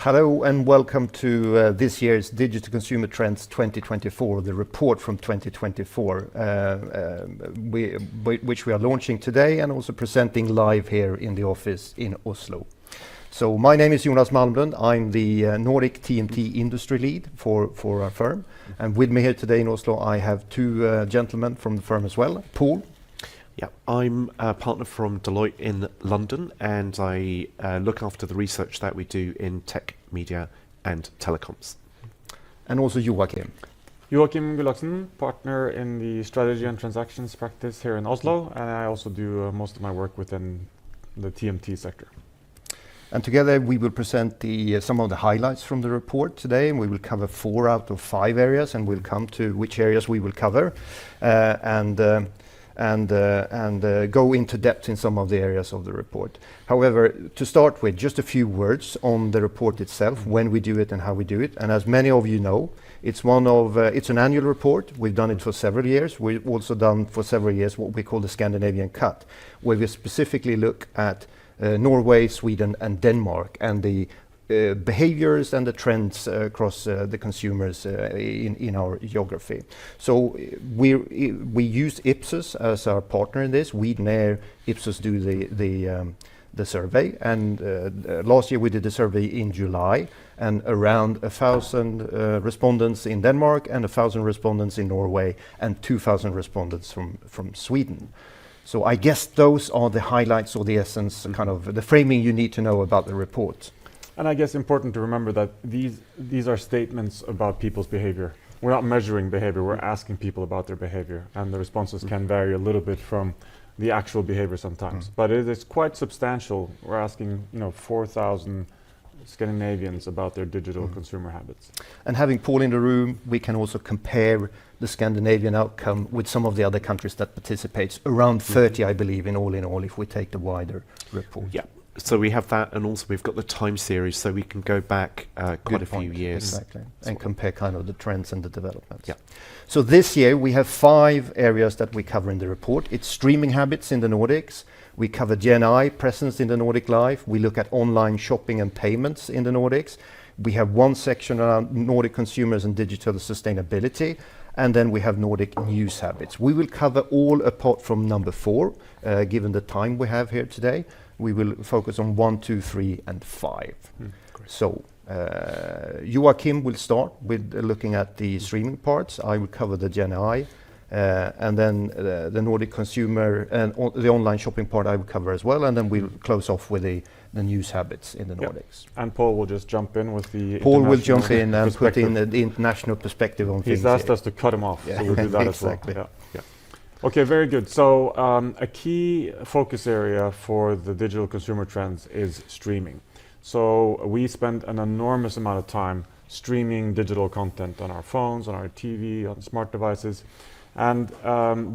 Hello and welcome to this year's Digital Consumer Trends 2024, the report from 2024, which we are launching today and also presenting live here in the office in Oslo. So my name is Jonas Malmlund. I'm the Nordic TMT industry lead for our firm. And with me here today in Oslo, I have two gentlemen from the firm as well. Paul. Yeah, I'm a partner from Deloitte in London, and I look after the research that we do in tech, media and telecoms. And also Joachim. Joachim Gulaksen, partner in the strategy and transactions practice here in Oslo, and I also do most of my work within the TMT sector. And together we will present some of the highlights from the report today, and we will cover 4 out of 5 areas, and we'll come to which areas we will cover, and go into depth in some of the areas of the report. However, to start with, just a few words on the report itself, when we do it and how we do it. And as many of you know, it's an annual report. We've done it for several years. We've also done for several years what we call the Scandinavian Cut, where we specifically look at Norway, Sweden and Denmark, and the behaviors and the trends across the consumers in our geography. So we use Ipsos as our partner in this. We and Air Ipsos do the survey, and last year we did the survey in July, and around 1,000 respondents in Denmark and 1,000 respondents in Norway and 2,000 respondents from Sweden. So I guess those are the highlights or the essence, kind of the framing you need to know about the report. And I guess important to remember that these are statements about people's behavior. We're not measuring behavior, we're asking people about their behavior, and the responses can vary a little bit from the actual behavior sometimes. But it is quite substantial. We're asking 4,000 Scandinavians about their digital consumer habits. And having Paul in the room, we can also compare the Scandinavian outcome with some of the other countries that participates, around 30 I believe in all if we take the wider report. Yeah. So we have that, and also we've got the time series, so we can go back quite a few years. Exactly, and compare kind of the trends and the developments. Yeah. So this year we have 5 areas that we cover in the report. It's streaming habits in the Nordics. We cover Gen I presence in the Nordic life. We look at online shopping and payments in the Nordics. We have one section around Nordic consumers and digital sustainability. And then we have Nordic news habits. We will cover all apart from number 4, given the time we have here today. We will focus on 1, 2, 3 and 5. So Joachim will start with looking at the streaming parts. I will cover the Gen I, and then the Nordic consumer and the online shopping part I will cover as well, and then we'll close off with the news habits in the Nordics. And Paul will just jump in with the Paul will jump in and put in the international perspective on things. He's asked us to cut him off, so we'll do that exactly. as well. Yeah. Okay, very good. So a key focus area for the digital consumer trends is streaming. So we spend an enormous amount of time streaming digital content on our phones, on our TV, on smart devices. And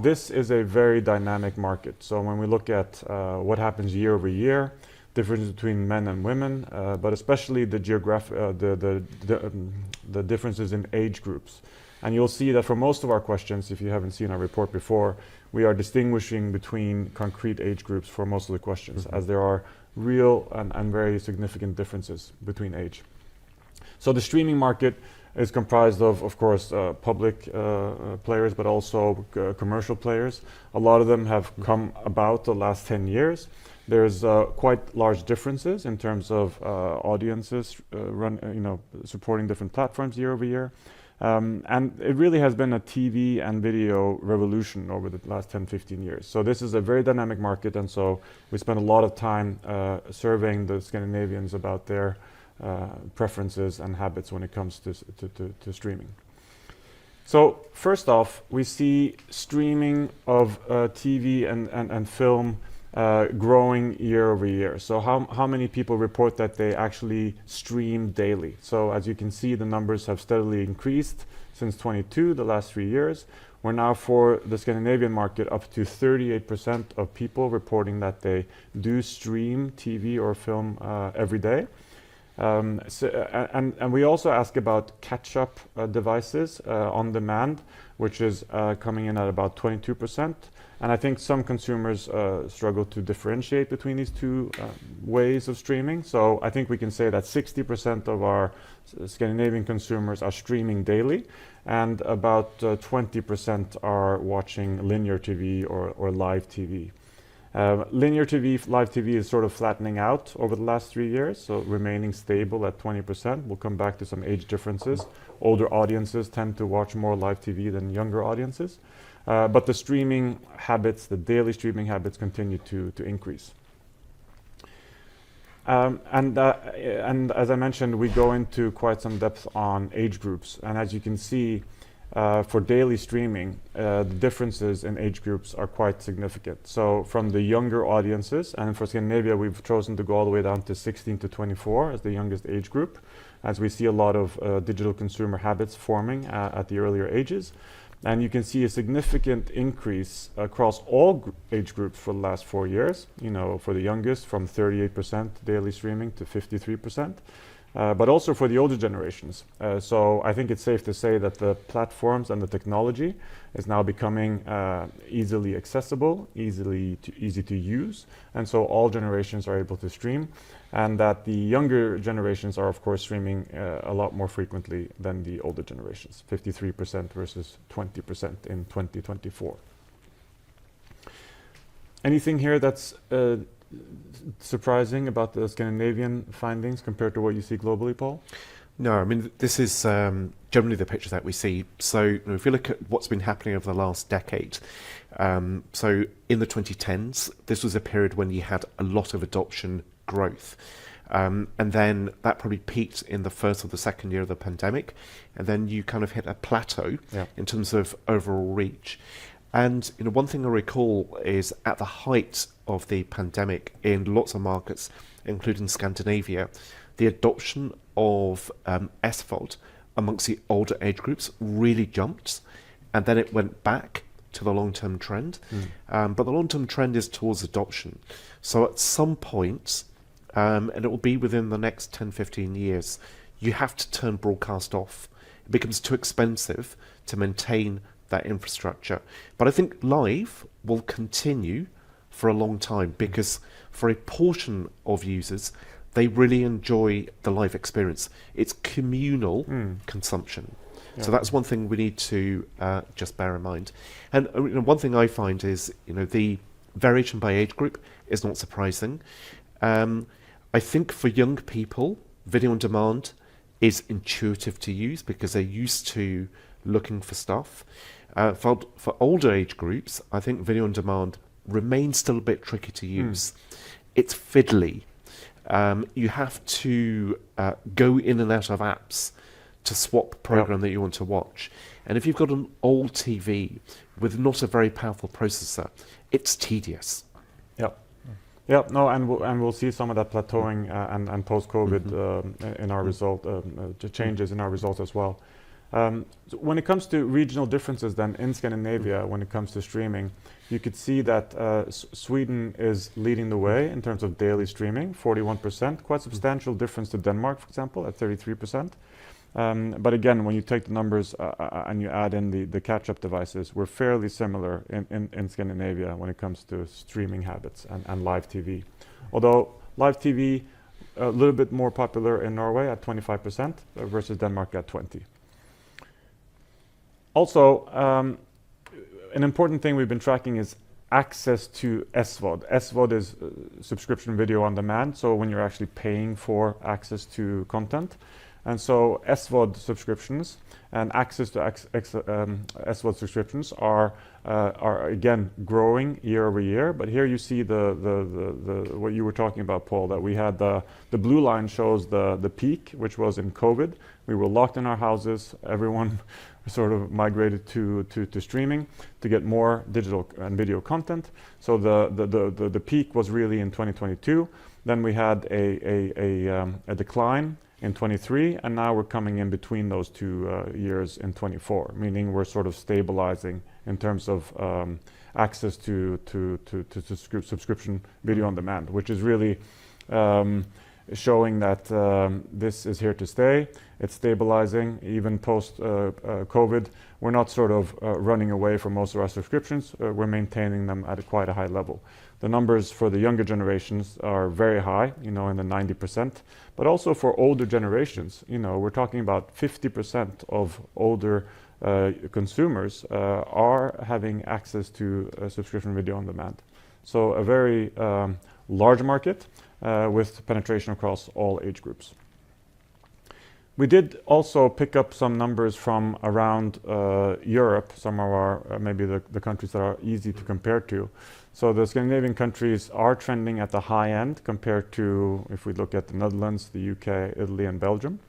this is a very dynamic market. So when we look at what happens year over year, difference between men and women, but especially the differences in age groups. And you'll see that for most of our questions, if you haven't seen our report before, we are distinguishing between concrete age groups for most of the questions, as there are real and very significant differences between age. So the streaming market is comprised of course, public players, but also commercial players. A lot of them have come about the last 10 years. There's quite large differences in terms of audiences supporting different platforms year over year. And it really has been a TV and video revolution over the last 10, 15 years. So this is a very dynamic market, and so we spend a lot of time surveying the Scandinavians about their preferences and habits when it comes to streaming. So first off, we see streaming of TV and film growing year over year. So how many people report that they actually stream daily? So as you can see, the numbers have steadily increased since 22, the last 3 years. We're now, for the Scandinavian market, up to 38% of people reporting that they do stream TV or film every day. And we also ask about catch-up devices on demand, which is coming in at about 22%. And I think some consumers struggle to differentiate between these two ways of streaming. So I think we can say that 60% of our Scandinavian consumers are streaming daily, and about 20% are watching linear TV or live TV. Linear TV, live TV is sort of flattening out over the last 3 years, so remaining stable at 20%. We'll come back to some age differences. Older audiences tend to watch more live TV than younger audiences. But the streaming habits, the daily streaming habits, continue to increase. And as I mentioned, we go into quite some depth on age groups. And as you can see, for daily streaming, the differences in age groups are quite significant. So from the younger audiences, and for Scandinavia, we've chosen to go all the way down to 16 to 24 as the youngest age group, as we see a lot of digital consumer habits forming at the earlier ages. And you can see a significant increase across all age groups for the last 4 years. You know, for the youngest, from 38% daily streaming to 53%. But also for the older generations. So I think it's safe to say that the platforms and the technology is now becoming easily accessible, easy to use, and so all generations are able to stream, and that the younger generations are of course streaming a lot more frequently than the older generations, 53% versus 20% in 2024. Anything here that's surprising about the Scandinavian findings compared to what you see globally, Paul? No, I mean, this is generally the picture that we see. So you know, if you look at what's been happening over the last decade, so in the 2010s, this was a period when you had a lot of adoption growth. And then that probably peaked in the first or the second year of the pandemic. And then you kind of hit a plateau in terms of overall reach. And you know, one thing I recall is at the height of the pandemic in lots of markets, including Scandinavia, the adoption of SVOD amongst the older age groups really jumped, and then it went back to the long-term trend. But the long-term trend is towards adoption. So at some point, and it will be within the next 10, 15 years, you have to turn broadcast off. It becomes too expensive to maintain that infrastructure. But I think live will continue for a long time, because for a portion of users, they really enjoy the live experience. It's communal consumption. So that's one thing we need to just bear in mind. And you know, one thing I find is, you know, the variation by age group is not surprising. I think for young people, video on demand is intuitive to use because they're used to looking for stuff. For older age groups, I think video on demand remains still a bit tricky to use. It's fiddly. You have to go in and out of apps to swap the program that you want to watch. And if you've got an old TV with not a very powerful processor, it's tedious. And we'll see some of that plateauing and post-COVID in our result, changes in our results as well. So when it comes to regional differences then in Scandinavia, when it comes to streaming, you could see that Sweden is leading the way in terms of daily streaming, 41%, quite substantial difference to Denmark, for example, at 33%. But again, when you take the numbers and you add in the catch-up devices, we're fairly similar in Scandinavia when it comes to streaming habits and live TV. Although live TV, a little bit more popular in Norway at 25% versus Denmark at 20%. Also, an important thing we've been tracking is access to SVOD. SVOD is subscription video on demand, so when you're actually paying for access to content. And so SVOD subscriptions and access to SVOD subscriptions are again growing year over year. But here you see the what you were talking about, Paul, that we had the blue line shows the peak, which was in COVID. We were locked in our houses. Everyone sort of migrated to streaming to get more digital and video content. So the peak was really in 2022. Then we had a decline in 23, and now we're coming in between those two years in 24, meaning we're sort of stabilizing in terms of access to subscription video on demand, which is really showing that this is here to stay. It's stabilizing even post COVID. We're not sort of running away from most of our subscriptions. We're maintaining them at quite a high level. The numbers for the younger generations are very high, in the 90%, but also for older generations, we're talking about 50% of older consumers are having access to subscription video on demand. So a very large market with penetration across all age groups. We did also pick up some numbers from around Europe, some of our, maybe the countries that are easy to compare to. So the Scandinavian countries are trending at the high end compared to, if we look at the Netherlands, the UK, Italy, and Belgium.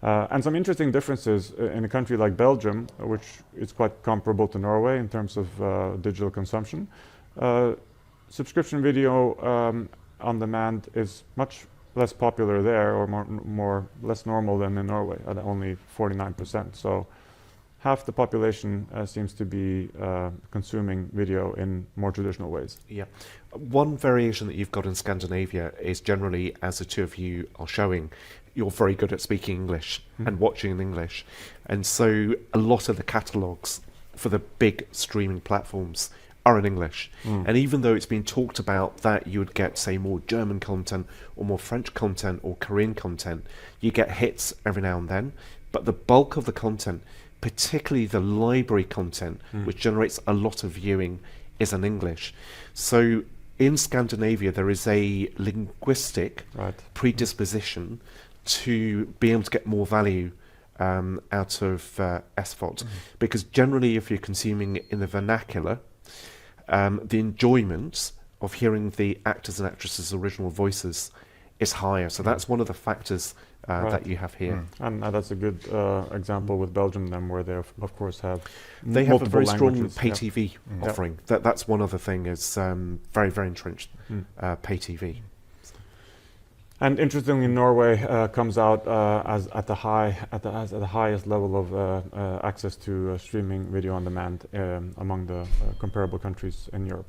And some interesting differences in a country like Belgium, which is quite comparable to Norway in terms of digital consumption. Subscription video on demand is much less popular there, or less normal than in Norway, at only 49%. So half the population seems to be consuming video in more traditional ways. Yeah. One variation that you've got in Scandinavia is generally, as the two of you are showing, you're very good at speaking English and watching in English. And so a lot of the catalogues for the big streaming platforms are in English. And even though it's been talked about that you would get, say, more German content or more French content or Korean content, you get hits every now and then. But the bulk of the content, particularly the library content, which generates a lot of viewing, is in English. So in Scandinavia, there is a linguistic predisposition to be able to get more value out of SVOD. Because generally, if you're consuming in the vernacular, the enjoyment of hearing the actors and actresses' original voices is higher. So that's one of the factors that you have here. And that's a good example with Belgium, then, where they of course have they have a very strong languages. pay TV offering. That's one other thing, is very, very entrenched pay TV. And interestingly, Norway comes out as at the highest level of access to streaming video on demand among the comparable countries in Europe.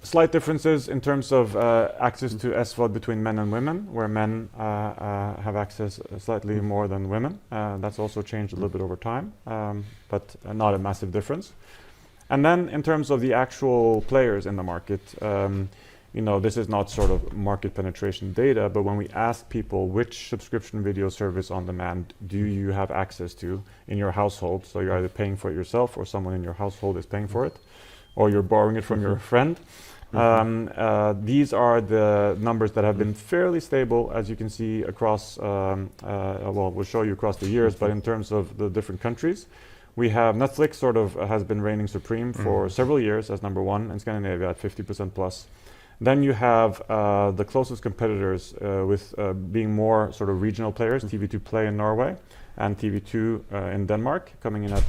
Slight differences in terms of access to SVOD between men and women, where men have access slightly more than women. That's also changed a little bit over time, but not a massive difference. And then in terms of the actual players in the market, this is not sort of market penetration data, but when we ask people which subscription video service on demand do you have access to in your household, so you're either paying for it yourself or someone in your household is paying for it, or you're borrowing it from your friend. These are the numbers that have been fairly stable, as you can see, across, we'll show you across the years, but in terms of the different countries. We have Netflix sort of has been reigning supreme for several years as number one in Scandinavia at 50% plus. Then you have the closest competitors with being more sort of regional players, TV2 Play in Norway and TV2 in Denmark, coming in at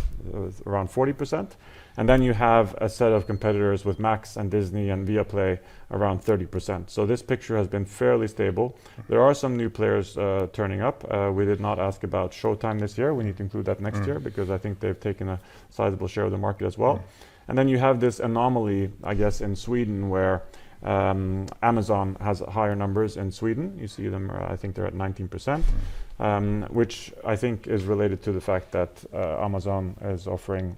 around 40%. And then you have a set of competitors with Max and Disney and Viaplay around 30%. So this picture has been fairly stable. There are some new players turning up. We did not ask about Showtime this year. We need to include that next year, because I think they've taken a sizable share of the market as well. And then you have this anomaly, I guess, in Sweden, where Amazon has higher numbers in Sweden. You see them, I think they're at 19%, which I think is related to the fact that Amazon is offering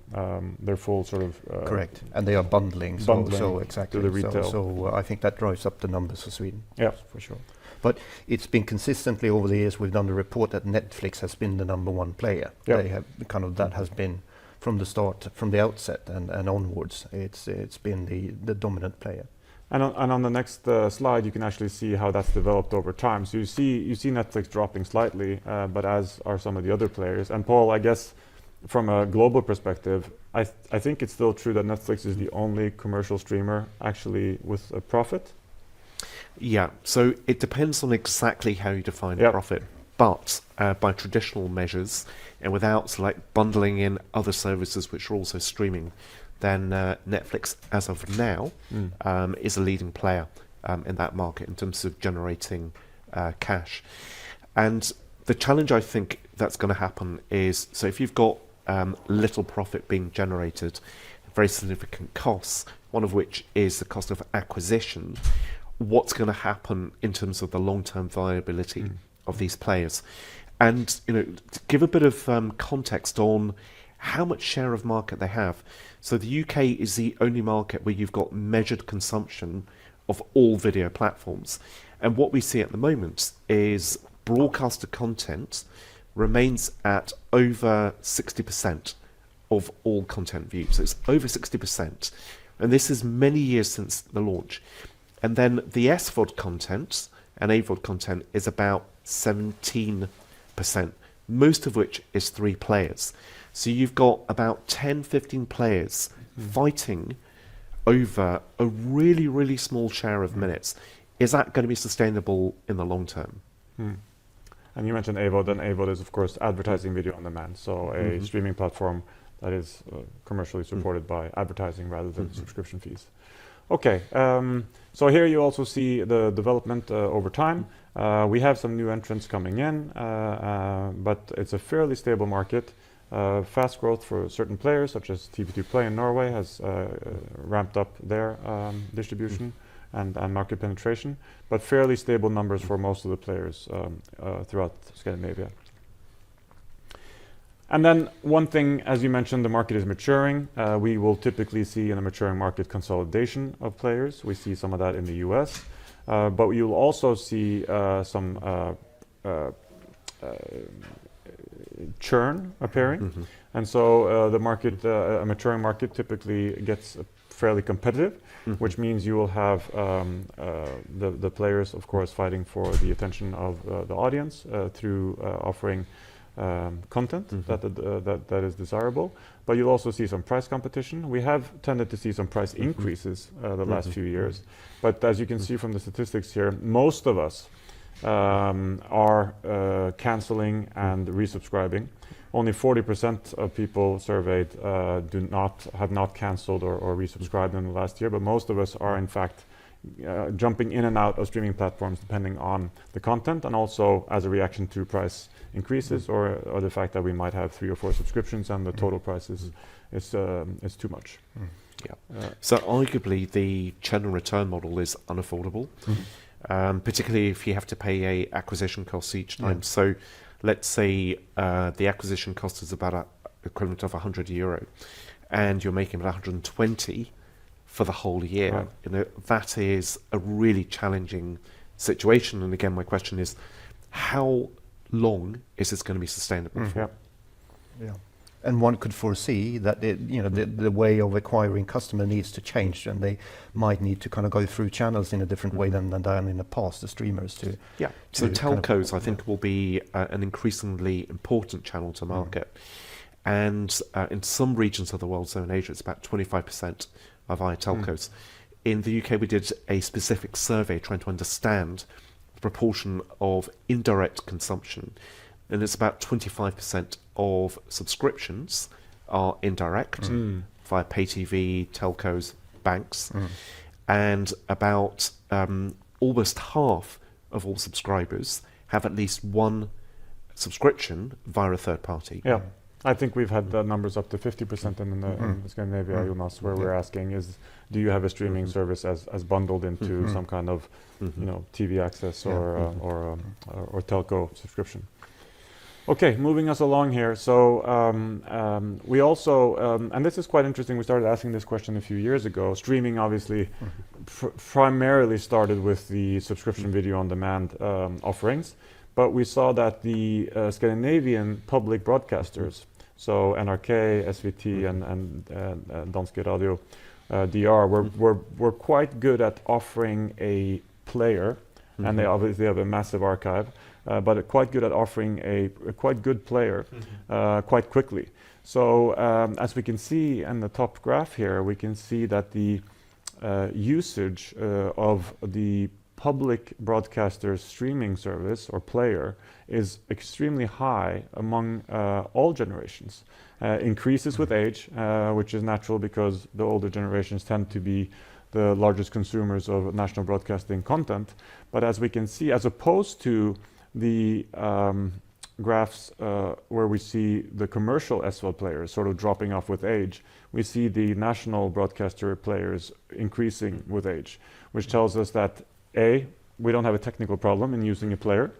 their full sort of... Correct, and they are bundling, so exactly. To the retail. So I think that drives up the numbers for Sweden, for sure. But it's been consistently over the years, we've done the report that Netflix has been the number one player. They have that has been from the start, from the outset and onwards, it's been the dominant player. And on the next slide, you can actually see how that's developed over time. So you see Netflix dropping slightly, but as are some of the other players. And Paul, I guess from a global perspective, I think it's still true that Netflix is the only commercial streamer actually with a profit. Yeah, so it depends on exactly how you define profit. But by traditional measures, and without bundling in other services which are also streaming, then Netflix, as of now, is a leading player in that market in terms of generating cash. And the challenge I think that's going to happen is, so if you've got little profit being generated, very significant costs, one of which is the cost of acquisition, what's going to happen in terms of the long-term viability of these players. And to give a bit of context on how much share of market they have. So the UK is the only market where you've got measured consumption of all video platforms. And what we see at the moment is broadcaster content remains at over 60% of all content views. So it's over 60%. And this is many years since the launch. And then the SVOD content and AVOD content is about 17%, most of which is 3 players. So you've got about 10, 15 players fighting over a really, really small share of minutes. Is that going to be sustainable in the long term? And you mentioned AVOD, and AVOD is, of course, advertising video on demand. So a streaming platform that is commercially supported by advertising rather than subscription fees. Okay, so here you also see the development over time. We have some new entrants coming in, but it's a fairly stable market. Fast growth for certain players, such as TV2 Play in Norway, has ramped up their distribution and market penetration, but fairly stable numbers for most of the players throughout Scandinavia. And then one thing, as you mentioned, the market is maturing. We will typically see in a maturing market consolidation of players. We see some of that in the US, but you'll also see some churn appearing. And so the market, a maturing market typically gets fairly competitive, which means you will have the players, of course, fighting for the attention of the audience through offering content that is desirable. But you'll also see some price competition. We have tended to see some price increases the last few years. But as you can see from the statistics here, most of us are canceling and resubscribing. Only 40% of people surveyed have not canceled or resubscribed in the last year, but most of us are in fact jumping in and out of streaming platforms depending on the content, and also as a reaction to price increases or the fact that we might have 3 or 4 subscriptions and the total price is too much. So arguably the churn and return model is unaffordable. Particularly if you have to pay a acquisition cost each time. So let's say the acquisition cost is about a equivalent of €100, and you're making about 120 for the whole year. That is a really challenging situation. And again, my question is, how long is this going to be sustainable for? And one could foresee that the way of acquiring customer needs to change, and they might need to kind of go through channels in a different way than done in the past, the streamers to. So telcos, I think, will be an increasingly important channel to market. And in some regions of the world, so in Asia, it's about 25% of our telcos. In the UK, we did a specific survey trying to understand the proportion of indirect consumption. And it's about 25% of subscriptions are indirect via pay TV, telcos, banks, and about almost half of all subscribers have at least one subscription via a third party. I think we've had numbers up to 50% in Scandinavia, Jonas, where we're asking do you have a streaming service as bundled into some kind of TV access or telco subscription? Okay, moving us along here. So we also, and this is quite interesting, we started asking this question a few years ago. Streaming obviously primarily started with the subscription video on demand offerings, but we saw that the Scandinavian public broadcasters, so NRK, SVT, and Danske Radio, DR, were quite good at offering a player, and they obviously have a massive archive. But quite good at offering a quite good player quite quickly. So as we can see in the top graph here, we can see that the usage of the public broadcaster's streaming service or player is extremely high among all generations. Increases with age, which is natural because the older generations tend to be the largest consumers of national broadcasting content. But as we can see, as opposed to the graphs where we see the commercial SVOD players sort of dropping off with age, we see the national broadcaster players increasing with age, which tells us that A, we don't have a technical problem in using a player.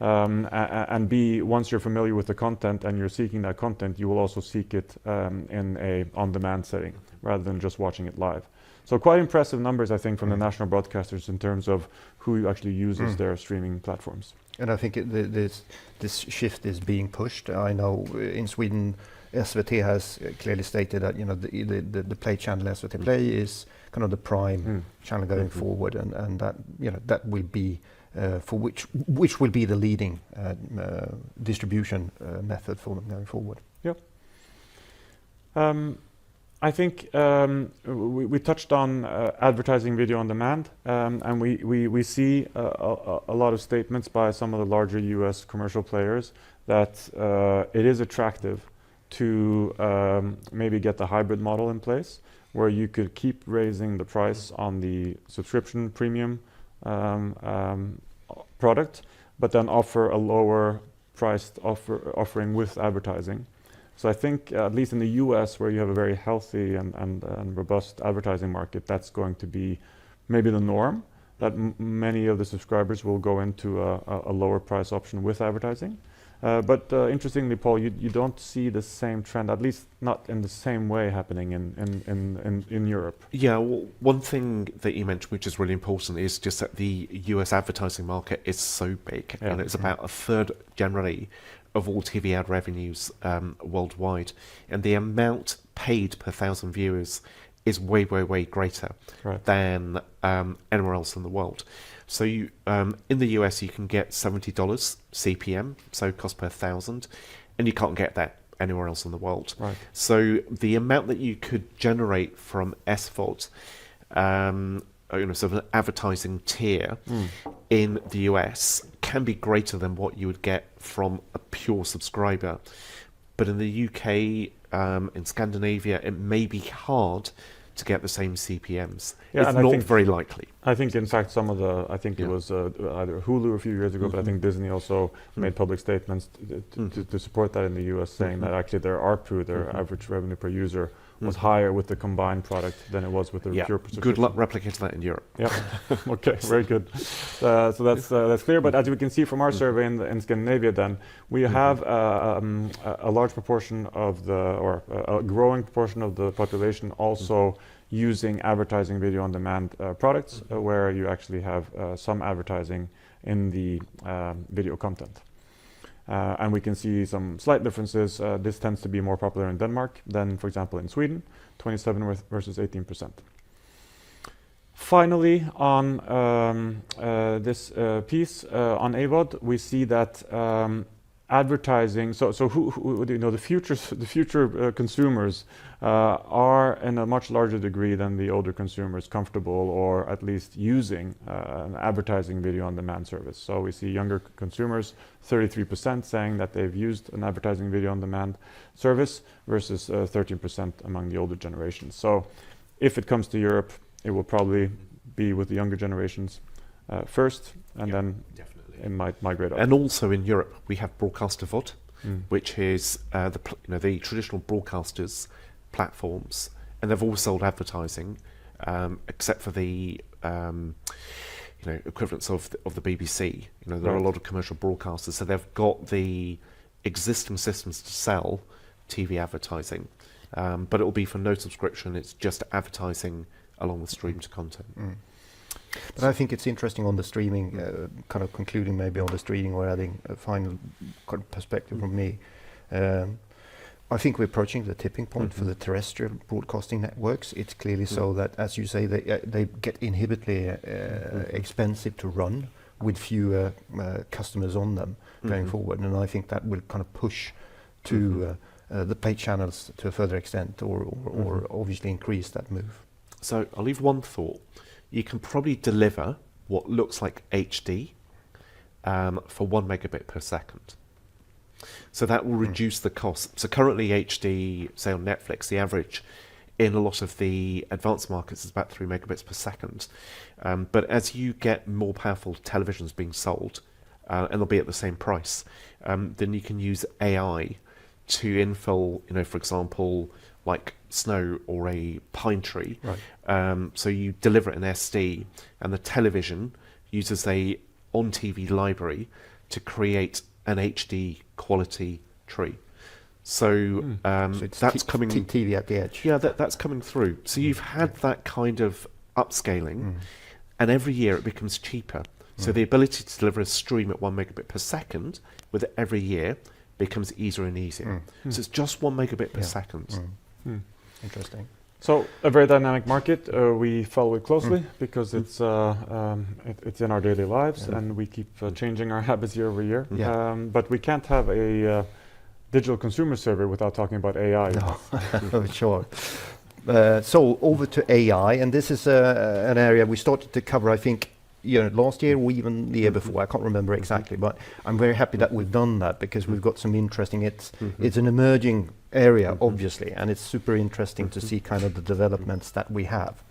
And B, once you're familiar with the content and you're seeking that content, you will also seek it in a on-demand setting rather than just watching it live. So quite impressive numbers, I think, from the national broadcasters in terms of who actually uses their streaming platforms. And I think this shift is being pushed. I know in Sweden, SVT has clearly stated that the Play channel SVT Play is kind of the prime channel going forward, and that that will be for which will be the leading distribution method for them going forward. Yep. I think we touched on advertising video on demand, and we see a lot of statements by some of the larger US commercial players that it is attractive to maybe get the hybrid model in place where you could keep raising the price on the subscription premium product, but then offer a lower priced offering with advertising. So I think, at least in the US, where you have a very healthy and robust advertising market, that's going to be maybe the norm, that many of the subscribers will go into a lower price option with advertising. But interestingly, Paul, you don't see the same trend, at least not in the same way, happening in Europe. Yeah, well, one thing that you mentioned, which is really important, is just that the US advertising market is so big, and it's about a third generally of all TV ad revenues worldwide, and the amount paid per 1,000 viewers is way, way, way greater than anywhere else in the world. So you, in the US, you can get $70 CPM, so cost per 1,000, and you can't get that anywhere else in the world. Right. So the amount that you could generate from SVOD, sort of an advertising tier in the US can be greater than what you would get from a pure subscriber. But in the UK, in Scandinavia, it may be hard to get the same CPMs. Yeah, it's not very likely. I think, in fact, some of the, I think it was either Hulu a few years ago, but I think Disney also made public statements to support that in the US, saying that actually their ARPU, their average revenue per user, was higher with the combined product than it was with the pure subscription. Good luck replicating that in Europe. Yeah. Okay. Very good. So that's clear. But as we can see from our survey in Scandinavia, then we have a large proportion of or a growing proportion of the population also using advertising video on demand products, where you actually have some advertising in the video content. And we can see some slight differences. This tends to be more popular in Denmark than, for example, in Sweden, 27 versus 18%. Finally, on this piece on AVOD, we see that advertising. So who the future consumers are in a much larger degree than the older consumers comfortable, or at least using an advertising video on demand service. So we see younger consumers, 33%, saying that they've used an advertising video on demand service versus 13% among the older generations. So if it comes to Europe, it will probably be with the younger generations first, and then definitely it might migrate up. And also in Europe, we have broadcaster VOD, which is the traditional broadcasters platforms, and they've all sold advertising, except for the equivalents of the BBC. There are a lot of commercial broadcasters, so they've got the existing systems to sell TV advertising, but it will be for no subscription. It's just advertising along with streamed content. But I think it's interesting on the streaming, kind of concluding maybe on the streaming, or adding a final kind of perspective from me. I think we're approaching the tipping point for the terrestrial broadcasting networks. It's clearly so that, as you say, they get inhibitedly expensive to run with fewer customers on them going forward. And I think that will kind of push to the pay channels to a further extent, or obviously increase that move. So I'll leave one thought. You can probably deliver what looks like HD for 1 megabit per second. So that will reduce the cost. So currently HD, say on Netflix, the average in a lot of the advanced markets is about 3 megabits per second. But as you get more powerful televisions being sold, and they'll be at the same price, then you can use AI to infill, for example, like snow or a pine tree. Right. So you deliver it in SD, and the television uses a on-TV library to create an HD quality tree. So, So it's that's coming. TV at the edge. Yeah, that's coming through. So you've had that kind of upscaling, and every year it becomes cheaper. So the ability to deliver a stream at 1 megabit per second with every year becomes easier and easier. So it's just 1 megabit per second. Interesting. So a very dynamic market. We follow it closely because it's in our daily lives, and we keep changing our habits year over year. Yeah. But we can't have a digital consumer survey without talking about AI. No, sure. So over to AI, and this is an area we started to cover, I think, last year or even the year before. I can't remember exactly, but I'm very happy that we've done that because we've got some interesting. It's an emerging area, obviously, and it's super interesting to see kind of the developments that we have.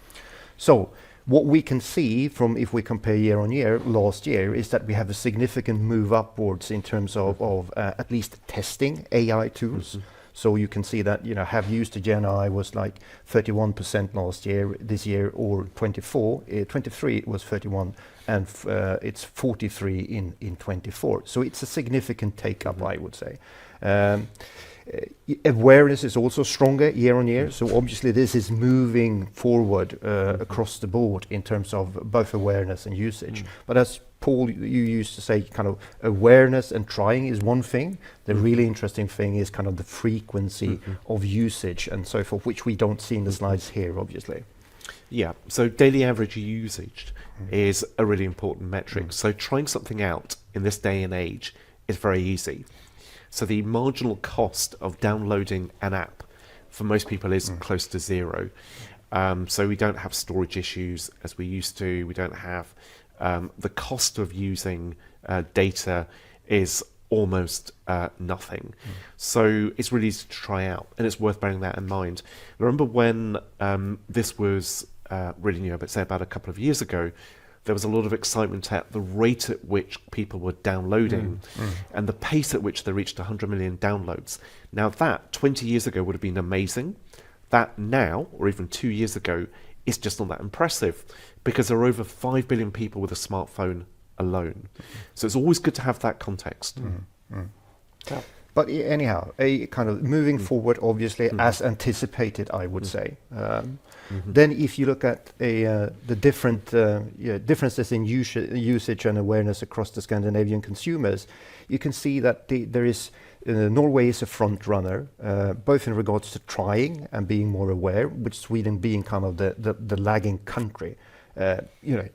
So what we can see from, if we compare year on year, last year, is that we have a significant move upwards in terms of at least testing AI tools. So you can see that, have used to Gen AI was like 31% last year, this year, or 23 it was 31, and it's 43 in 24. So it's a significant take up, I would say. Awareness is also stronger year on year. So obviously this is moving forward across the board in terms of both awareness and usage. But as Paul, you used to say, kind of awareness and trying is one thing. The really interesting thing is kind of the frequency of usage and so forth, which we don't see in the slides here, obviously. Yeah, so daily average usage is a really important metric. So trying something out in this day and age is very easy. So the marginal cost of downloading an app for most people is close to zero. So we don't have storage issues as we used to. We don't have the cost of using data is almost nothing. So it's really easy to try out, and it's worth bearing that in mind. I remember when this was really new, but say about a couple of years ago, there was a lot of excitement at the rate at which people were downloading and the pace at which they reached 100 million downloads. Now that 20 years ago would have been amazing. That now, or even 2 years ago, is just not that impressive because there are over 5 billion people with a smartphone alone. So it's always good to have that context. Yeah. But anyhow, a kind of moving forward, obviously, as anticipated, I would say. Then if you look at the different differences in usage and awareness across the Scandinavian consumers, you can see that there is Norway is a front runner, both in regards to trying and being more aware, with Sweden being kind of the lagging country.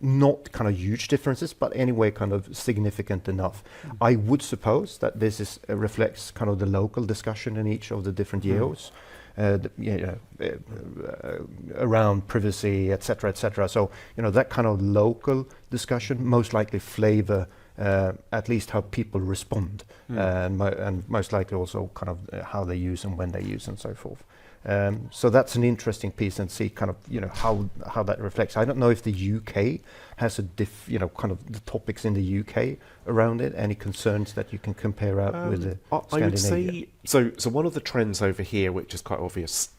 Not kind of huge differences, but anyway, kind of significant enough. I would suppose that this is reflects kind of the local discussion in each of the different geos, around privacy, etc., etc. So that kind of local discussion most likely flavor at least how people respond, and most likely also kind of how they use and when they use and so forth. So that's an interesting piece, and see kind of how that reflects. I don't know if the UK has a kind of the topics in the UK around it. Any concerns that you can compare out with the I would Scandinavia? say so one of the trends over here, which is quite obvious,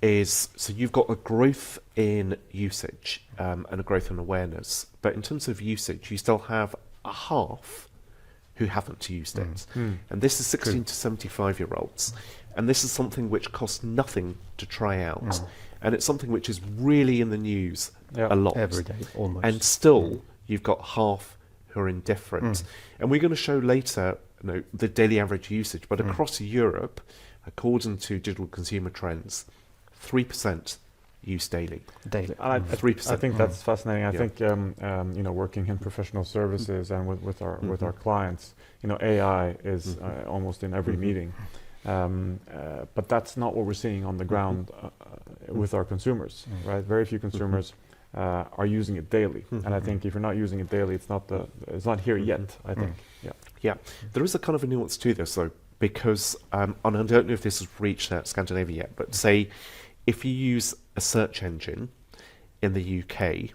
is so you've got a growth in usage and a growth in awareness, but in terms of usage, you still have a half who haven't used it, and this is 16 to 75-year-olds. And this is something which costs nothing to try out. And it's something which is really in the news a lot. Every day, almost. And still, you've got half who are indifferent. And we're going to show later the daily average usage. But across Europe, according to Digital Consumer Trends, 3% use daily. Daily. 3%. I think that's fascinating. I Yeah. think working in professional services and with our clients, AI is almost in every meeting. But that's not what we're seeing on the ground with our consumers, right? Very few consumers are using it daily, and I think if you're not using it daily, it's not here yet. I think, Yeah, there is a kind of a nuance to this though, because and I don't know if this has reached Scandinavia yet, but say if you use a search engine in the UK,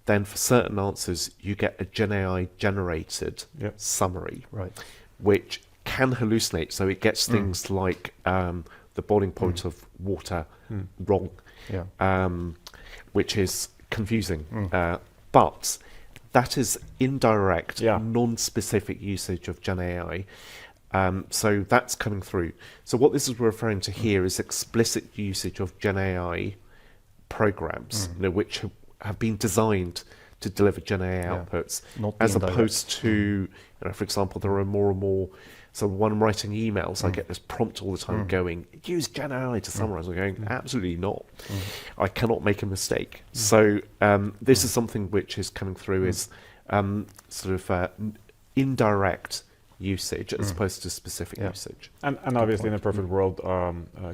then for certain answers you get a Gen AI generated summary, Right. which can hallucinate. So it gets things like the boiling point of water wrong, Yeah. which is confusing. But that is indirect, Yeah. non-specific usage of Gen AI. So that's coming through. So what this is referring to here is explicit usage of Gen AI programs, which have been designed to deliver Gen AI outputs, Not as indirect. opposed to, for example, there are more and more. So when I'm writing emails, I get this prompt all the time going, use Gen AI to summarize. I'm going, absolutely not. I cannot make a mistake. So this is something which is coming through as sort of indirect usage as opposed to specific usage. And obviously, in a perfect world,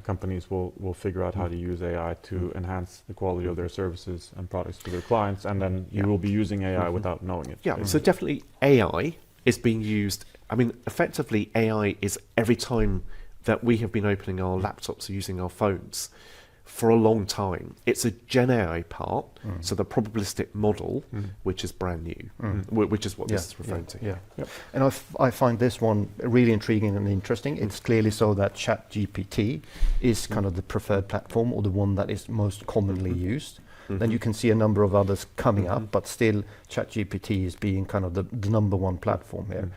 companies will figure out how to use AI to enhance the quality of their services and products to their clients, and then you will be using AI without knowing it. Yeah, so definitely AI is being used. I mean, effectively, AI is every time that we have been opening our laptops or using our phones for a long time. It's a Gen AI part, so the probabilistic model, which is brand new, which is what this is referring to. Yeah. Yep. And I find this one really intriguing and interesting. It's clearly so that ChatGPT is kind of the preferred platform, or the one that is most commonly used. Then you can see a number of others coming up, but still ChatGPT is being kind of the number one platform here.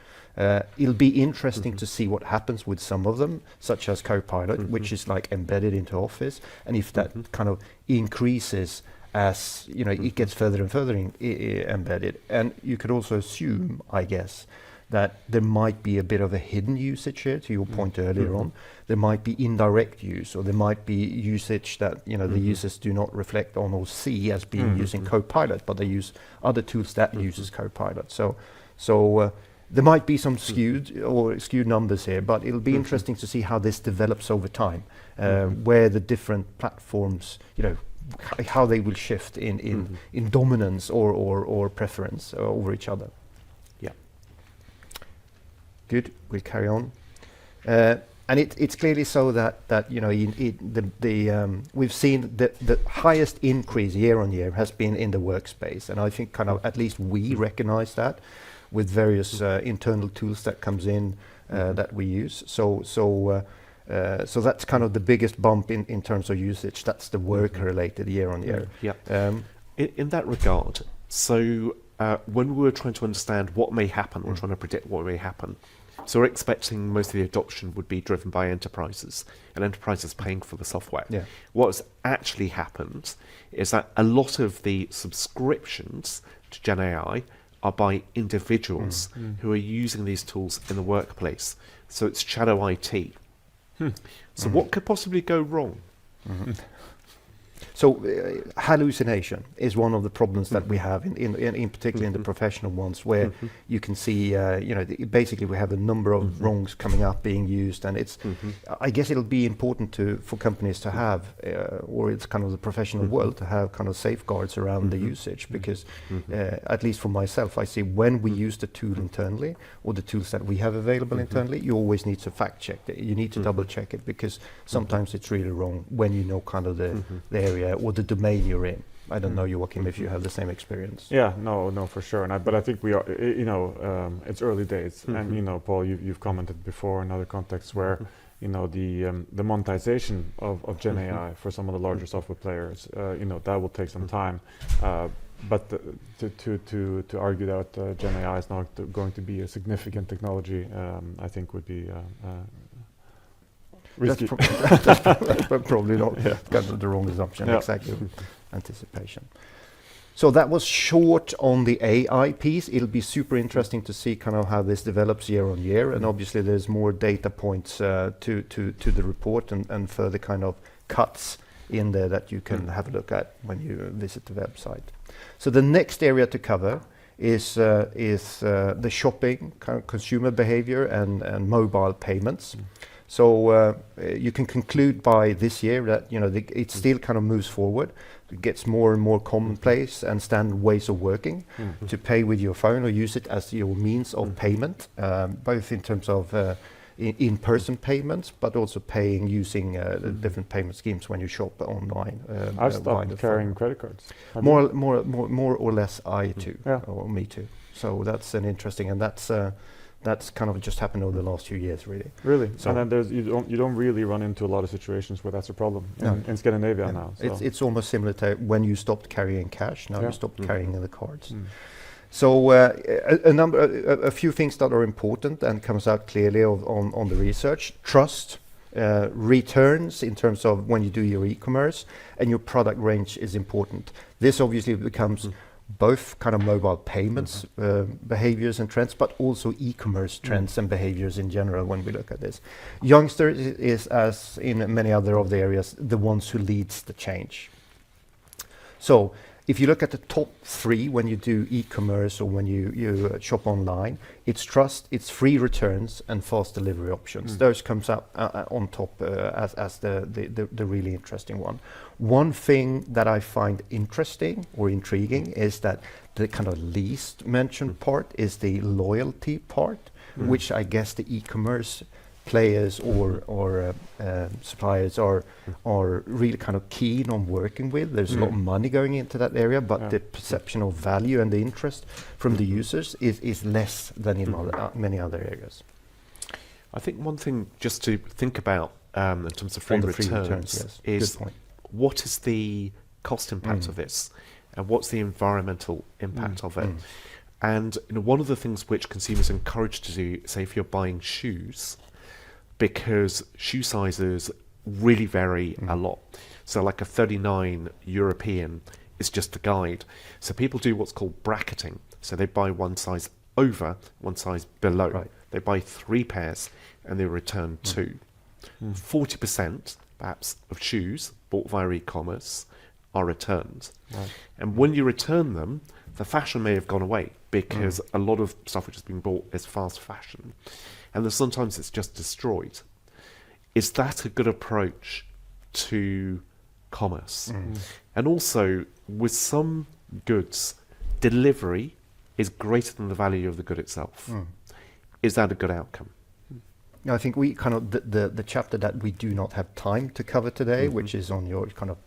It'll be interesting to see what happens with some of them, such as Copilot, which is like embedded into Office, and if that kind of increases as it gets further and further embedded. And you could also assume, I guess, that there might be a bit of a hidden usage here, to your point earlier on. There might be indirect use, or there might be usage that the users do not reflect on or see as being using Copilot, but they use other tools that uses Copilot. So there might be some skewed numbers here, but it'll be interesting to see how this develops over time, where the different platforms, how they will shift in dominance or preference over each other. Good. We'll carry on, and it's clearly so that we've seen the highest increase year on year has been in the workspace, and I think kind of at least we recognise that with various internal tools that comes in that we use. So that's kind of the biggest bump in terms of usage. That's the work-related year on year. Yeah. In that regard, so when we were trying to understand what may happen, or trying to predict what may happen, so we're expecting most of the adoption would be driven by enterprises, and enterprises paying for the software. Yeah. What's actually happened is that a lot of the subscriptions to Gen AI are by individuals who are using these tools in the workplace. So it's shadow IT. So what could possibly go wrong? So hallucination is one of the problems that we have in particularly in the professional ones, where you can see basically we have a number of wrongs coming up being used, and it's I guess it'll be important for companies to have or it's kind of the professional world to have kind of safeguards around the usage, because at least for myself, I see when we use the tool internally, or the tools that we have available internally, you always need to fact check it. You need to double check it, because sometimes it's really wrong when you know kind of the area or the domain you're in. I don't know, Joachim, if you have the same experience. Yeah, no, for sure. But I think we are, it's early days, and Paul, you've commented before in other contexts where the monetization of Gen AI for some of the larger software players, that will take some time. But to argue that Gen AI is not going to be a significant technology, I think would be risky. That's probably not kind of the wrong assumption. Yeah. Exactly. Anticipation. So that was short on the AI piece. It'll be super interesting to see kind of how this develops year on year, and obviously there's more data points to the report and further kind of cuts in there that you can have a look at when you visit the website. So the next area to cover is the shopping, kind of consumer behavior and mobile payments. So you can conclude by this year that it still kind of moves forward. It gets more and more commonplace and standard ways of working to pay with your phone or use it as your means of payment, both in terms of in-person payments, but also paying using different payment schemes when you shop online. I've stopped carrying credit cards. More or less, I too, Yeah. or me too. So that's an interesting, and that's kind of just happened over the last few years, really. Really, So- and then you don't really run into a lot of situations where that's a problem in Scandinavia Yeah. now. So. It's almost similar to when you stopped carrying cash. Now Yeah. you stopped carrying the cards. So a few things that are important and comes out clearly on the research: trust, returns in terms of when you do your e-commerce, and your product range is important. This obviously becomes both kind of mobile payments behaviors and trends, but also e-commerce trends and behaviors in general when we look at this. Youngsters is, as in many other of the areas, the ones who leads the change. So if you look at the top three when you do e-commerce or when you shop online, it's trust, it's free returns, and fast delivery options. Those comes up on top as the really interesting one. One thing that I find interesting or intriguing is that the kind of least mentioned part is the loyalty part, which I guess the e-commerce players or suppliers are really kind of keen on working with. There's a lot of money going into that area, but the perception of value and the interest from the users is less than in many other areas. I think one thing just to think about in terms of free returns, yes. is Good point. what is the cost impact of this, and what's the environmental impact of it. And one of the things which consumers are encouraged to do, say if you're buying shoes, because shoe sizes really vary a lot. So like a 39 European is just a guide. So people do what's called bracketing. So they buy one size over, one size below. Right. They buy 3 pairs and they return 2. 40% perhaps of shoes bought via e-commerce are returned. Right. And when you return them, the fashion may have gone away because a lot of stuff which has been bought is fast fashion. And then sometimes it's just destroyed. Is that a good approach to commerce? And also, with some goods, delivery is greater than the value of the good itself. Is that a good outcome? I think we kind of the chapter that we do not have time to cover today, which is on your kind of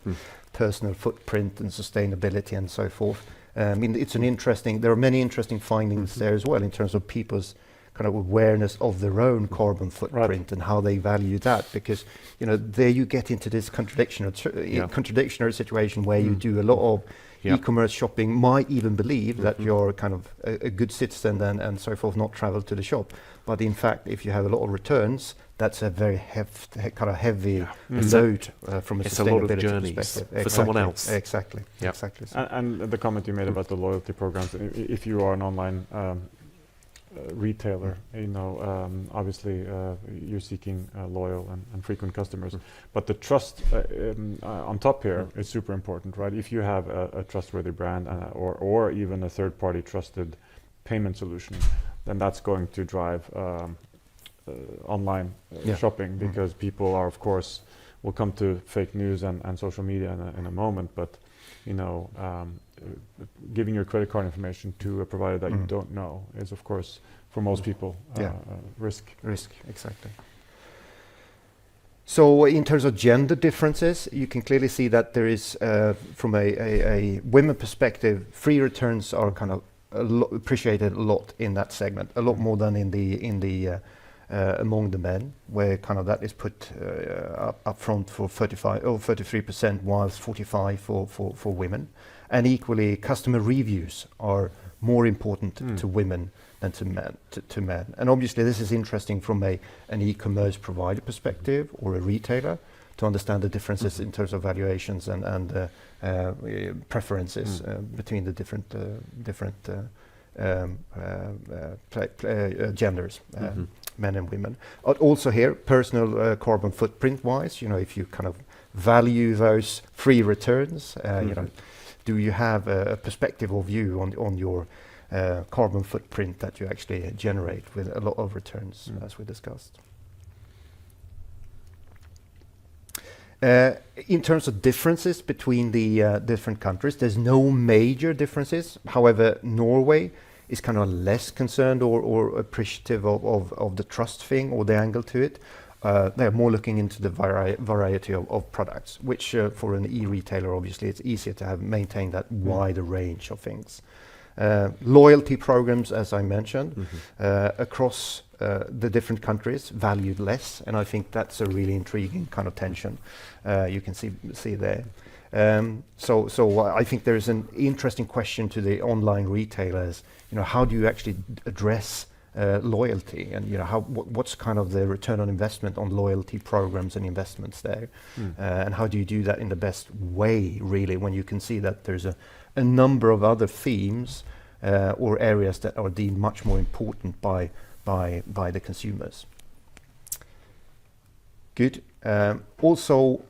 personal footprint and sustainability and so forth. I mean, it's an interesting. There are many interesting findings there as well in terms of people's kind of awareness of their own carbon footprint and how they value that, because there you get into this contradictory situation where you do a lot of e-commerce shopping, might even believe that you're kind of a good citizen and so forth, not travel to the shop, but in fact if you have a lot of returns, that's a very heavy load from a it's a lot of sustainability journeys perspective. for someone else. Exactly. And the comment you made about the loyalty programs, if you are an online retailer, obviously you're seeking loyal and frequent customers, but the trust on top here is super important, right? If you have a trustworthy brand or even a third-party trusted payment solution, then that's going to drive online shopping, because people are, of course, will come to fake news and social media in a moment, but giving your credit card information to a provider that you don't know is, of course, for most people, risk. Exactly. So in terms of gender differences, you can clearly see that there is, from a women perspective, free returns are kind of appreciated a lot in that segment, a lot more than in the among the men, where kind of that is put up front for 35 or 33%, whilst 45 for women. And equally, customer reviews are more important to women than to men. And obviously this is interesting from an e-commerce provider perspective or a retailer, to understand the differences in terms of valuations and preferences between the different genders, men and women. Also here, personal carbon footprint wise, if you kind of value those free returns, do you have a perspective or view on your carbon footprint that you actually generate with a lot of returns, as we discussed. In terms of differences between the different countries, there's no major differences. However, Norway is kind of less concerned or appreciative of the trust thing or the angle to it. They're more looking into the variety of products, which for an e-retailer, obviously, it's easier to maintain that wider range of things. Loyalty programs, as I mentioned, across the different countries, valued less, and I think that's a really intriguing kind of tension you can see there. So I think there is an interesting question to the online retailers. You know, how do you actually address loyalty, and you know, what's kind of the return on investment on loyalty programs and investments there, and how do you do that in the best way, really, when you can see that there's a number of other themes or areas that are deemed much more important by the consumers. Good. Also,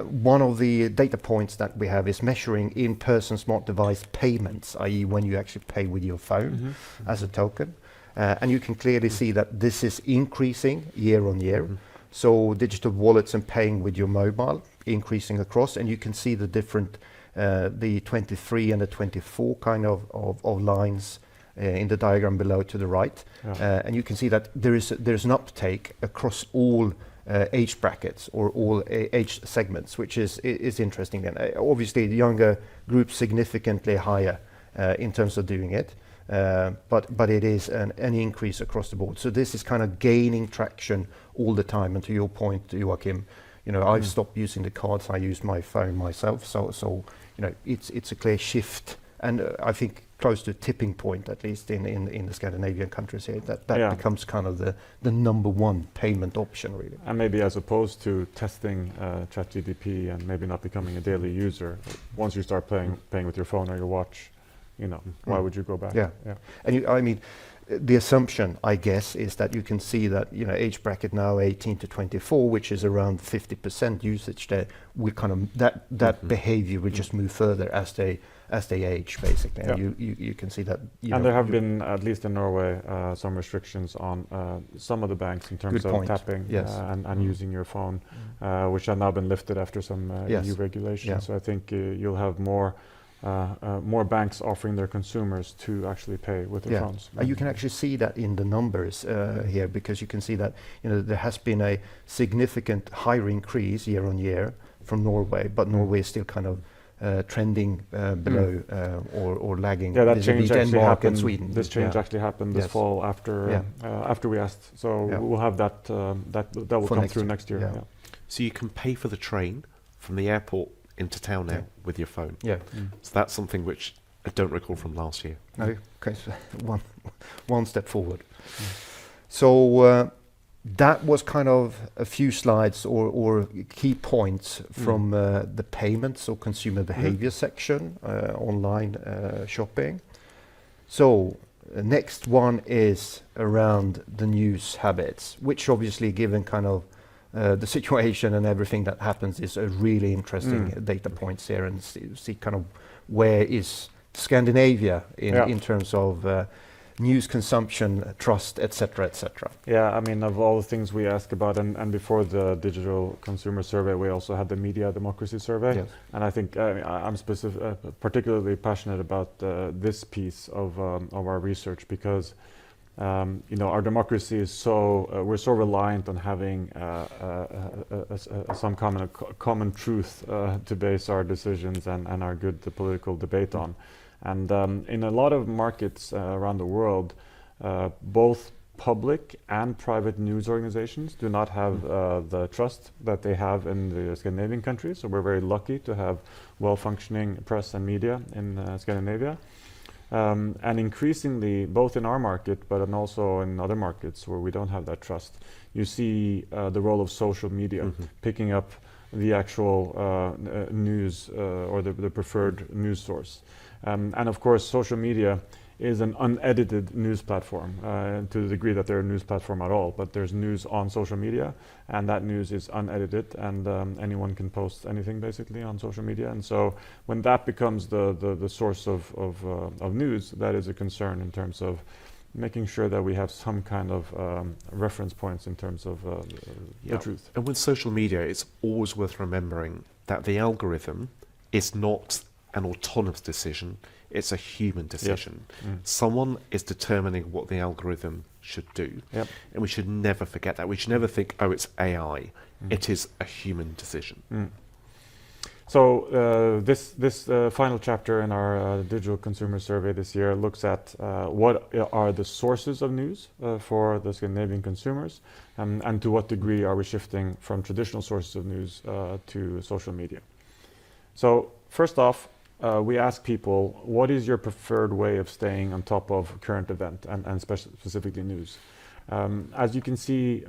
one of the data points that we have is measuring in-person smart device payments, i.e. when you actually pay with your phone as a token. And you can clearly see that this is increasing year on year. So digital wallets and paying with your mobile increasing across, and you can see the different, the 23 and the 24 kind of lines in the diagram below to the right. And you can see that there's an uptake across all age brackets or all age segments, which is interesting. And obviously the younger group significantly higher in terms of doing it. But it is an increase across the board. So this is kind of gaining traction all the time. And to your point, Joachim, you know, I've stopped using the cards. I use my phone myself. So you know, it's a clear shift, and I think close to a tipping point, at least in the Scandinavian countries here, that becomes kind of the number one payment option, really. And maybe as opposed to testing ChatGPT and maybe not becoming a daily user, once you start paying with your phone or your watch, you know, why would you go back? Yeah. And I mean, the assumption, I guess, is that you can see that, you know, age bracket now 18 to 24, which is around 50% usage there, will kind of that behavior will just move further as they age, basically. And you can see that. And there have been, at least in Norway, some restrictions on some of the banks in terms of tapping and using your phone, which have now been lifted after some EU regulations. So I think you'll have more banks offering their consumers to actually pay with their phones. You can actually see that in the numbers here, because you can see that, you know, there has been a significant higher increase year on year from Norway, but Norway is still kind of trending below or lagging. Yeah, that change actually happened. And Sweden. This change actually happened this fall after we asked. So we'll have that will come through next year. Yeah. So you can pay for the train from the airport into town now with your phone. So that's something which I don't recall from last year. No, okay, so one step forward. So that was kind of a few slides or key points from the payments or consumer behavior section, online shopping. So next one is around the news habits, which obviously, given kind of the situation and everything that happens, is a really interesting data points here, and see kind of where is Scandinavia in terms of news consumption, trust, etc., etc. Yeah, I mean, of all the things we ask about, and before the digital consumer survey, we also had the media democracy survey. And I think I'm particularly passionate about this piece of our research, because you know, our democracy is we're so reliant on having some common truth to base our decisions and our good political debate on. And in a lot of markets around the world, both public and private news organizations do not have the trust that they have in the Scandinavian countries. So we're very lucky to have well-functioning press and media in Scandinavia. And increasingly, both in our market, but also in other markets where we don't have that trust, you see the role of social media picking up the actual news or the preferred news source. And of course, social media is an unedited news platform to the degree that they're a news platform at all. But there's news on social media, and that news is unedited, and anyone can post anything basically on social media. And so when that becomes the source of news, that is a concern in terms of making sure that we have some kind of reference points in terms of the truth. And with social media, it's always worth remembering that the algorithm is not an autonomous decision. It's a human decision. Someone is determining what the algorithm should do. And we should never forget that. We should never think, oh, it's AI. It is a human decision. So this final chapter in our digital consumer survey this year looks at what are the sources of news for the Scandinavian consumers, and to what degree are we shifting from traditional sources of news to social media. So first off, we ask people, what is your preferred way of staying on top of current event and specifically news? As you can see,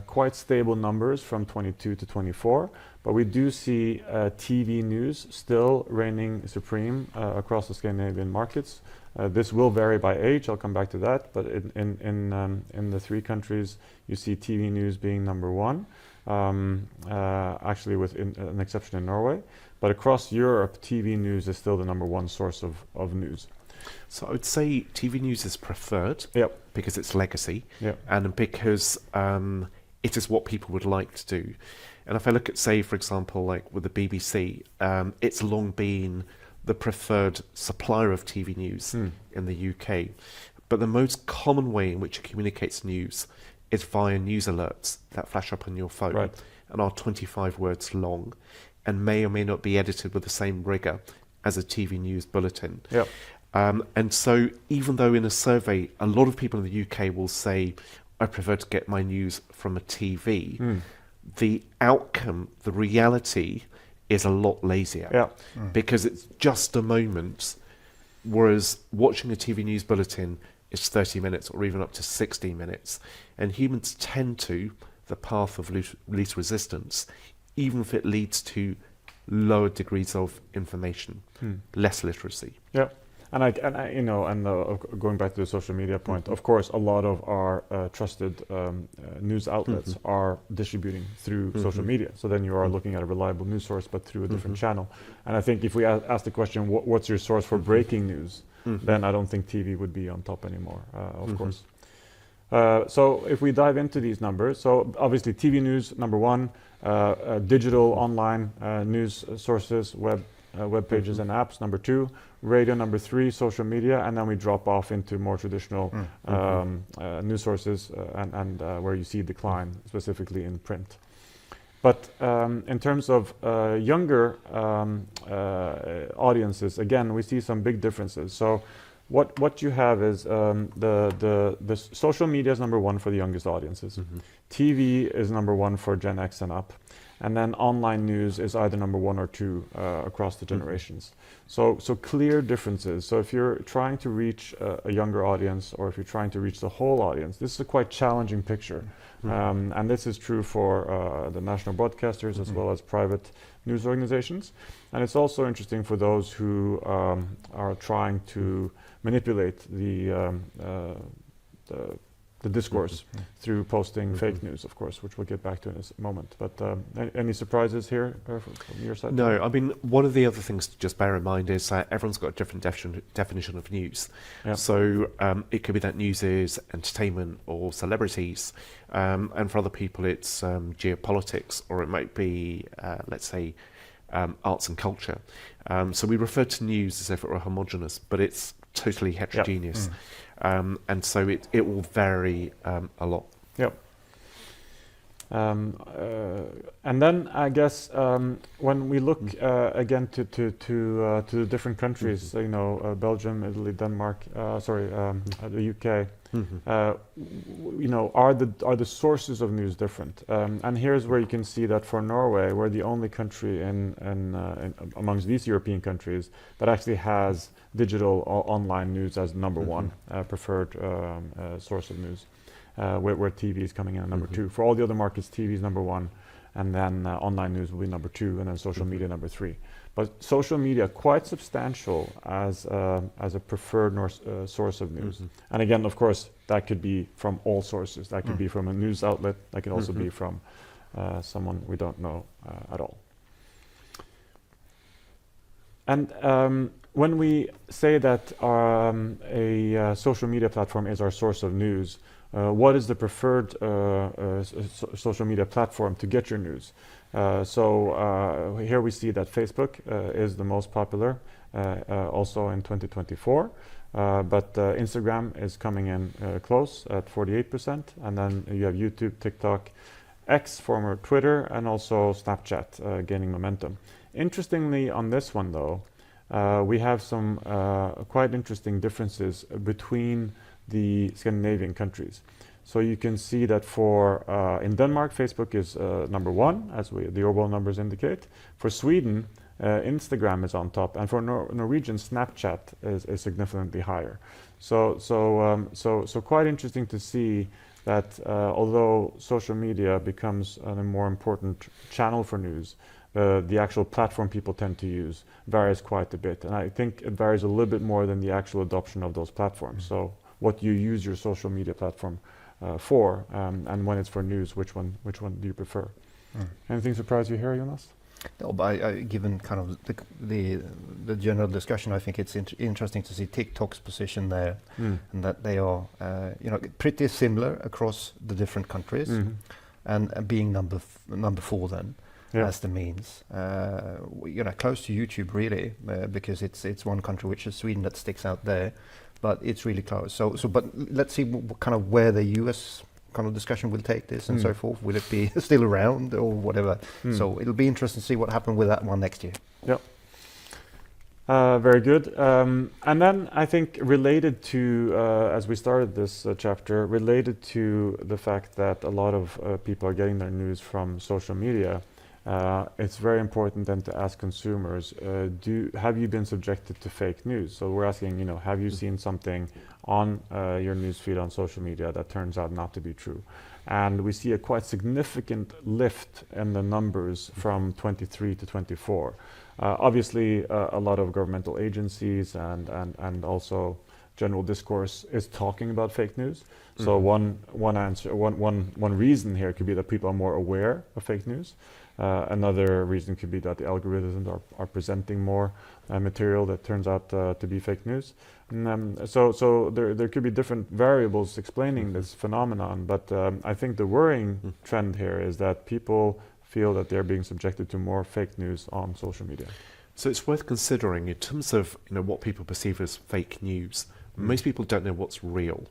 quite stable numbers from 22 to 24, but we do see TV news still reigning supreme across the Scandinavian markets. This will vary by age, I'll come back to that, but in the three countries, you see TV news being number one, actually with an exception in Norway. But across Europe, TV news is still the number one source of news. So I would say TV news is preferred Yep. because it's legacy Yep. and because it is what people would like to do. And if I look at, say, for example, like with the BBC, it's long been the preferred supplier of TV news in the UK. But the most common way in which it communicates news is via news alerts that flash up on your phone Right. and are 25 words long and may or may not be edited with the same rigor as a TV news bulletin. Yep. And so even though in a survey, a lot of people in the UK will say, I prefer to get my news from a TV, the outcome, the reality is a lot lazier Yeah. because it's just a moment, whereas watching a TV news bulletin is 30 minutes or even up to 60 minutes. And humans tend to the path of least resistance, even if it leads to lower degrees of information, less literacy. Yeah, and I you know, and going back to the social media point, of course, a lot of our trusted news outlets are distributing through social media. So then you are looking at a reliable news source, but through a different channel. And I think if we ask the question, what's your source for breaking news, then I don't think TV would be on top anymore, of course. So if we dive into these numbers, so obviously TV news, number one, digital online news sources, web pages and apps, number two, radio, number three, social media, and then we drop off into more traditional news sources and where you see decline, specifically in print. But in terms of younger audiences, again, we see some big differences. So what you have is the social media is number one for the youngest audiences. TV is number one for Gen X and up. And then online news is either number one or two across the generations. So clear differences. So if you're trying to reach a younger audience, or if you're trying to reach the whole audience, this is a quite challenging picture. And this is true for the national broadcasters as well as private news organizations. And it's also interesting for those who are trying to manipulate the discourse through posting fake news, of course, which we'll get back to in a moment. But any surprises here from your side? No, I mean, one of the other things to just bear in mind is that everyone's got a different definition of news. Yeah. So it could be that news is entertainment or celebrities, and for other people it's geopolitics, or it might be, let's say, arts and culture. So we refer to news as if it were homogenous, but it's totally heterogeneous. And so it will vary a lot. Yep. And then I guess when we look again to the different countries, you know, Belgium, Italy, Denmark, the UK, you know, are the sources of news different? And here's where you can see that for Norway, we're the only country in amongst these European countries that actually has digital online news as number one preferred source of news. Where TV is coming in at number two. For all the other markets, TV is number one, and then online news will be number two, and then social media number three. But social media quite substantial as a preferred source of news. And again, of course, that could be from all sources. That could be from a news outlet. That could also be from someone we don't know at all. And when we say that a social media platform is our source of news, what is the preferred social media platform to get your news? So here we see that Facebook is the most popular, also in 2024. But Instagram is coming in close at 48%. And then you have YouTube, TikTok, X, former Twitter, and also Snapchat gaining momentum. Interestingly, on this one, though, we have some quite interesting differences between the Scandinavian countries. So you can see that for in Denmark, Facebook is number one, as the overall numbers indicate. For Sweden, Instagram is on top, and for Norwegian, Snapchat is significantly higher. So quite interesting to see that although social media becomes a more important channel for news, the actual platform people tend to use varies quite a bit. And I think it varies a little bit more than the actual adoption of those platforms. So what you use your social media platform for, and when it's for news, which one do you prefer? Anything surprise you here, Jonas? No, but given kind of the general discussion, I think it's interesting to see TikTok's position there, and that they are pretty similar across the different countries, and being number 4 then. Yeah. As the means, close to YouTube really, because it's one country, which is Sweden, that sticks out there, but it's really close. So but let's see what kind of where the US kind of discussion will take this and so forth. Will it be still around or whatever? So it'll be interesting to see what happens with that one next year. Yep. Very good. And then I think related to, as we started this chapter, related to the fact that a lot of people are getting their news from social media, it's very important then to ask consumers, have you been subjected to fake news? So we're asking, have you seen something on your news feed on social media that turns out not to be true? And we see a quite significant lift in the numbers from 23 to 24. Obviously, a lot of governmental agencies and also general discourse is talking about fake news. So one reason here could be that people are more aware of fake news. Another reason could be that the algorithms are presenting more material that turns out to be fake news. So there could be different variables explaining this phenomenon, but I think the worrying trend here is that people feel that they're being subjected to more fake news on social media. So it's worth considering in terms of what people perceive as fake news. Most people don't know what's real,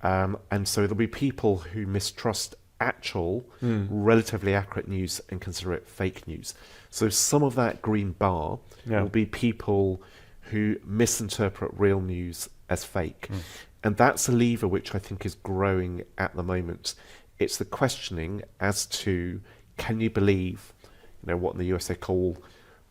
and so there'll be people who mistrust actual, relatively accurate news and consider it fake news. So some of that green bar will be people who misinterpret real news as fake. And that's a lever which I think is growing at the moment. It's the questioning as to, can you believe, what in the US they call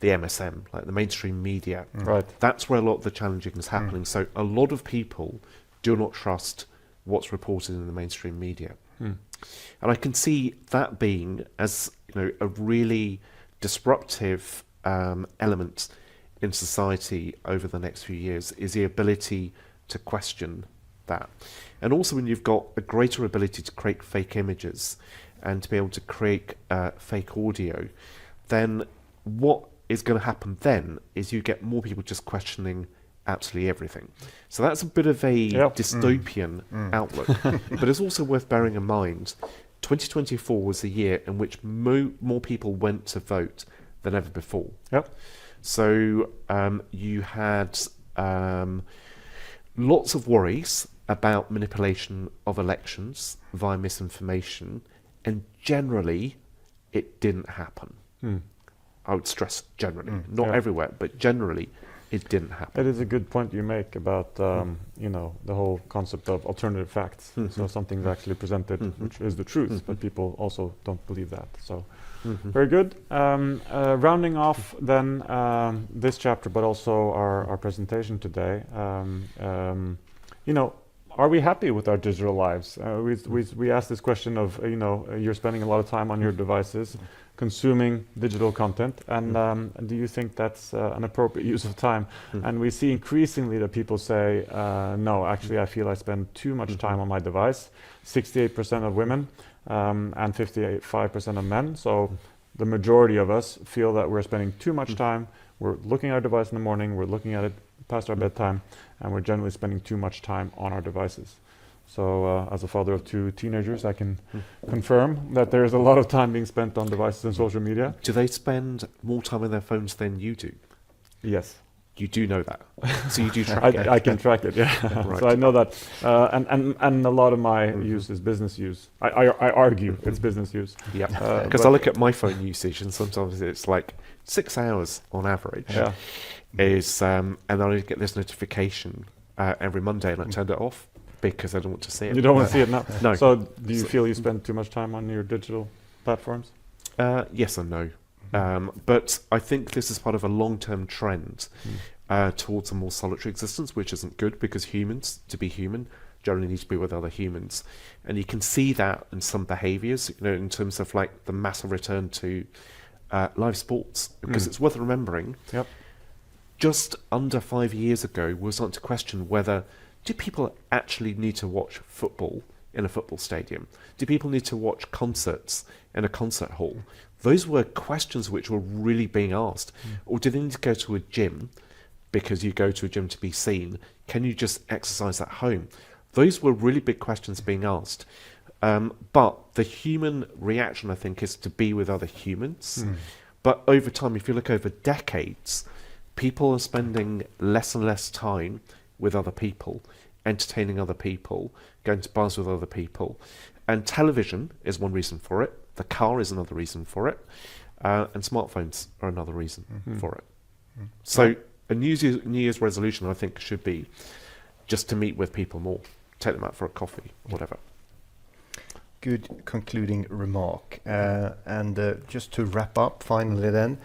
the MSM, like the mainstream media. Right. That's where a lot of the challenging is happening. So a lot of people do not trust what's reported in the mainstream media. And I can see that being as a really disruptive element in society over the next few years, is the ability to question that. And also when you've got a greater ability to create fake images and to be able to create fake audio, then what is going to happen then is you get more people just questioning absolutely everything. So that's a bit of a dystopian outlook. But it's also worth bearing in mind, 2024 was the year in which more people went to vote than ever before. Yep. So you had lots of worries about manipulation of elections via misinformation, and generally it didn't happen. I would stress generally, not everywhere, but generally it didn't happen. It is a good point you make about the whole concept of alternative facts. So something's actually presented, which is the truth, but people also don't believe that. So very good. Rounding off then this chapter, but also our presentation today. Are we happy with our digital lives? We asked this question of you're spending a lot of time on your devices, consuming digital content, and do you think that's an appropriate use of time? And we see increasingly that people say, no, actually I feel I spend too much time on my device. 68% of women and 55% of men. So the majority of us feel that we're spending too much time. We're looking at our device in the morning, we're looking at it past our bedtime, and we're generally spending too much time on our devices. So as a father of 2 teenagers, I can confirm that there's a lot of time being spent on devices and social media. Do they spend more time on their phones than you do? Yes. You do know that. So you do track it. I can track it, yeah. Right. So I know that. And a lot of my use is business use. I argue it's business use. Yeah. Because I look at my phone usage and sometimes it's like 6 hours on average. Yeah. And I get this notification every Monday and I turned it off because I don't want to see it. You don't want to see it now? No. So do you feel you spend too much time on your digital platforms? Yes and no. But I think this is part of a long-term trend towards a more solitary existence, which isn't good because humans, to be human, generally need to be with other humans. And you can see that in some behaviours, in terms of like the massive return to live sports. Because it's worth remembering, Yep. just under 5 years ago, we were starting to question whether, do people actually need to watch football in a football stadium? Do people need to watch concerts in a concert hall? Those were questions which were really being asked. Or do they need to go to a gym because you go to a gym to be seen? Can you just exercise at home? Those were really big questions being asked. But the human reaction, I think, is to be with other humans. But over time, if you look over decades, people are spending less and less time with other people, entertaining other people, going to bars with other people. And television is one reason for it. The car is another reason for it. And smartphones are another reason for it. So a New Year's resolution, I think, should be just to meet with people more, take them out for a coffee, whatever. Good concluding remark. And just to wrap up finally then,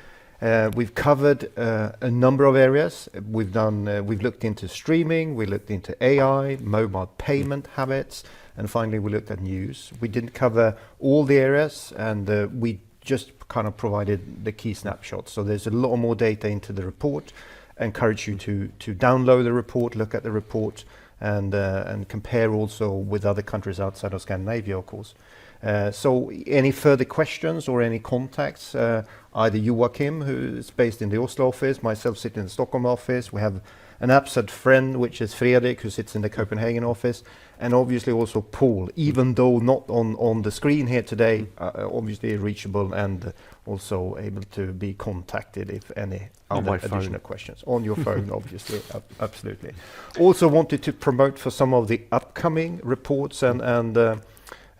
we've covered a number of areas. We've looked into streaming, we looked into AI, mobile payment habits, and finally we looked at news. We didn't cover all the areas, and we just kind of provided the key snapshots. So there's a lot more data into the report. I encourage you to download the report, look at the report, and compare also with other countries outside of Scandinavia, of course. So any further questions or any contacts, either Joachim, who is based in the Oslo office, myself sitting in the Stockholm office. We have an absent friend, which is Fredrik, who sits in the Copenhagen office, and obviously also Paul, even though not on the screen here today, obviously reachable and also able to be contacted if any other additional questions. On your phone, obviously, absolutely. Also wanted to promote for some of the upcoming reports and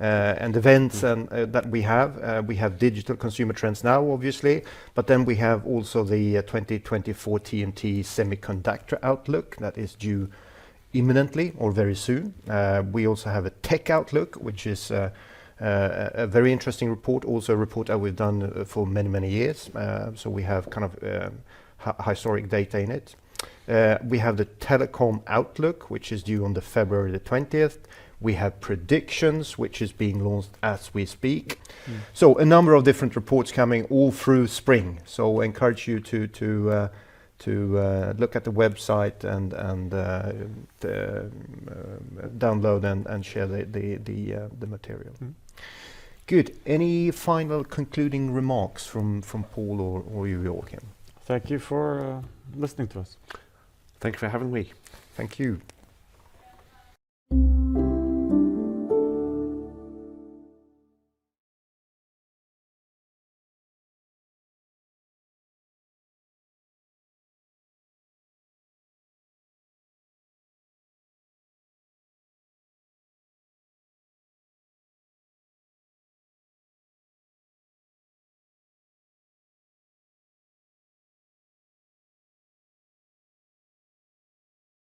events and that we have. We have Digital Consumer Trends Now, obviously, but then we have also the 2024 TMT Semiconductor Outlook that is due imminently or very soon. We also have a Tech Outlook, which is a very interesting report, also a report that we've done for many years. So we have kind of historic data in it. We have the Telecom Outlook, which is due on the February the 20th. We have Predictions, which is being launched as we speak. So a number of different reports coming all through spring. So I encourage you to look at the website and download and share the material. Good. Any final concluding remarks from Paul or you, Joachim? Thank you for listening to us. Thank you for having me. Thank you.